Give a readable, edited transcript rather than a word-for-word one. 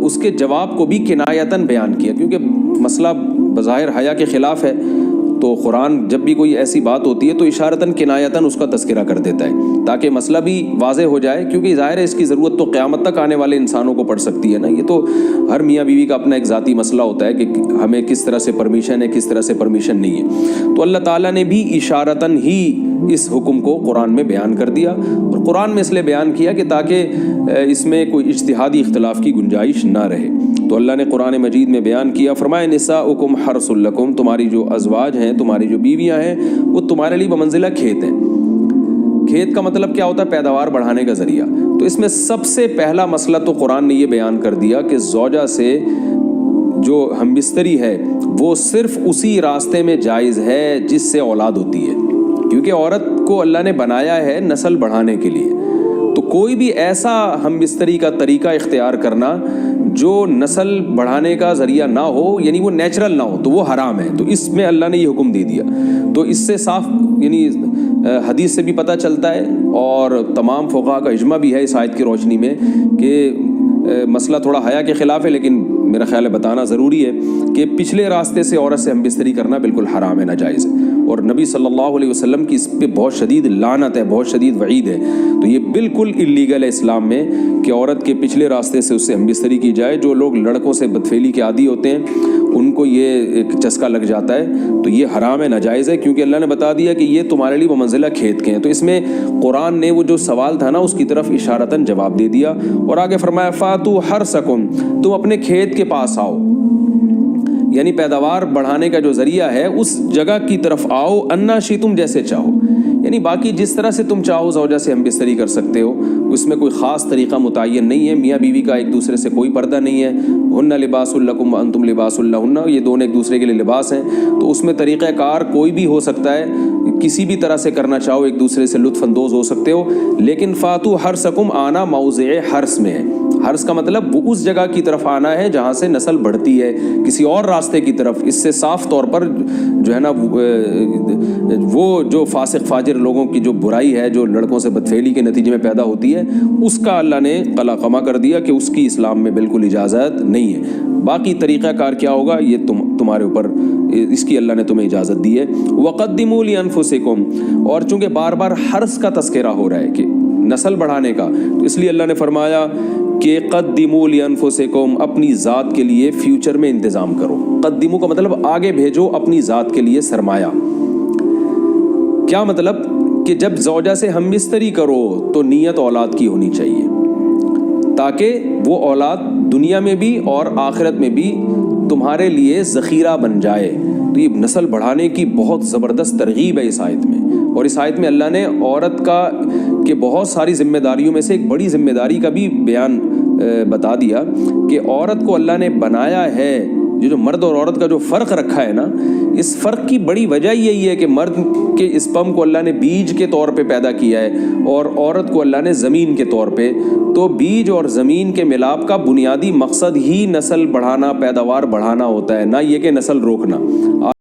اس کے جواب کو بھی کنایتاً بیان کیا، کیونکہ مسئلہ بظاہر حیا کے خلاف ہے، تو قرآن جب بھی کوئی ایسی بات ہوتی ہے تو اشارتاً کنایتاً اس کا تذکرہ کر دیتا ہے تاکہ مسئلہ بھی واضح ہو جائے، کیونکہ ظاہر ہے اس کی ضرورت تو قیامت تک آنے والے انسانوں کو پڑ سکتی ہے نا. یہ تو ہر میاں بیوی کا اپنا ایک ذاتی مسئلہ ہوتا ہے کہ ہمیں کس طرح سے پرمیشن ہے، کس طرح سے پرمیشن نہیں ہے. تو اللہ تعالیٰ نے بھی اشارتاً ہی اس حکم کو قرآن میں بیان کر دیا، اور قرآن میں اس لیے بیان کیا کہ تاکہ اس میں کوئی اجتہادی اختلاف کی گنجائش نہ رہے. تو اللہ نے قرآن مجید میں بیان کیا، فرمایا نساؤکم حرث لکم، تمہاری جو ازواج ہیں، تمہاری جو بیویاں ہیں، وہ تمہارے لیے بمنزلہ کھیت ہیں. کھیت کا مطلب کیا ہوتا ہے؟ پیداوار بڑھانے کا ذریعہ. تو اس میں سب سے پہلا مسئلہ تو قرآن نے یہ بیان کر دیا کہ زوجہ سے جو ہم بستری ہے وہ صرف اسی راستے میں جائز ہے جس سے اولاد ہوتی ہے، کیونکہ عورت کو اللہ نے بنایا ہے نسل بڑھانے کے لیے. تو کوئی بھی ایسا ہم بستری کا طریقہ اختیار کرنا جو نسل بڑھانے کا ذریعہ نہ ہو، یعنی وہ نیچرل نہ ہو، تو وہ حرام ہے. تو اس میں اللہ نے یہ حکم دے دیا. تو اس سے صاف یعنی حدیث سے بھی پتہ چلتا ہے، اور تمام فقہاء کا اجماع بھی ہے اس آیت کی روشنی میں کہ مسئلہ تھوڑا حیا کے خلاف ہے، لیکن میرا خیال ہے بتانا ضروری ہے کہ پچھلے راستے سے عورت سے ہم بستری کرنا بالکل حرام ہے، ناجائز ہے. اور نبی صلی اللہ علیہ وسلم کی اس پہ بہت شدید لعنت ہے، بہت شدید وعید ہے. تو یہ بالکل اللیگل ہے اسلام میں کہ عورت کے پچھلے راستے سے اس سے ہم بستری کی جائے. جو لوگ لڑکوں سے بدفعلی کے عادی ہوتے ہیں ان کو یہ ایک چسکا لگ جاتا ہے، تو یہ حرام ہے، ناجائز ہے، کیونکہ اللہ نے بتا دیا کہ یہ تمہارے لیے بمنزلہ کھیت کے ہیں. تو اس میں قرآن نے وہ جو سوال تھا نا اس کی طرف اشارتاً جواب دے دیا، اور آگے فرمایا فاتو حرثکم، تم اپنے کھیت کے پاس آؤ، یعنی پیداوار بڑھانے کا جو ذریعہ ہے اس جگہ کی طرف آؤ، انا شئتم، جیسے چاہو. یعنی باقی جس طرح سے تم چاہو زوجہ سے ہم بستری کر سکتے ہو، اس میں کوئی خاص طریقہ متعین نہیں ہے. میاں بیوی کا ایک دوسرے سے کوئی پردہ نہیں ہے. ہن لباس لکم وانتم لباس لہن، یہ دونوں ایک دوسرے کے لیے لباس ہیں. تو اس میں طریقہ کار کوئی بھی ہو سکتا ہے، کسی بھی طرح سے کرنا چاہو ایک دوسرے سے لطف اندوز ہو سکتے ہو. لیکن فاتو حرثکم، آنا موضع حرث میں ہے. حرث کا مطلب وہ اس جگہ کی طرف آنا ہے جہاں سے نسل بڑھتی ہے، کسی اور راستے کی طرف. اس سے صاف طور پر جو ہے نا وہ جو فاسق فاجر لوگوں کی جو برائی ہے، جو لڑکوں سے بدفعلی کے نتیجے میں پیدا ہوتی ہے، اس کا اللہ نے قلع قمع کر دیا کہ اس کی اسلام میں بالکل اجازت نہیں ہے. باقی طریقہ کار کیا ہوگا یہ تمہارے اوپر، اس کی اللہ نے تمہیں اجازت دی ہے. وَقَدِّمُوا لِأَنفُسِكُمْ، اور چونکہ بار بار حرث کا تذکرہ ہو رہا ہے کہ نسل بڑھانے کا، تو اس لیے اللہ نے فرمایا کہ قدموا لانفسکم، اپنی ذات کے لیے فیوچر میں انتظام کرو. قدموا کا مطلب آگے بھیجو اپنی ذات کے لیے سرمایہ. کیا مطلب؟ کہ جب زوجہ سے ہم بستری کرو تو نیت اولاد کی ہونی چاہیے، تاکہ وہ اولاد دنیا میں بھی اور آخرت میں بھی تمہارے لیے ذخیرہ بن جائے. تو یہ نسل بڑھانے کی بہت زبردست ترغیب ہے اس آیت میں. اور اس آیت میں اللہ نے عورت کا کہ بہت ساری ذمہ داریوں میں سے ایک بڑی ذمہ داری کا بھی بیان بتا دیا کہ عورت کو اللہ نے بنایا ہے. جو مرد اور عورت کا جو فرق رکھا ہے نا، اس فرق کی بڑی وجہ یہی ہے کہ مرد کے اسپم کو اللہ نے بیج کے طور پہ پیدا کیا ہے، اور عورت کو اللہ نے زمین کے طور پہ. تو بیج اور زمین کے ملاپ کا بنیادی مقصد ہی نسل بڑھانا، پیداوار بڑھانا ہوتا ہے، نہ یہ کہ نسل روکنا.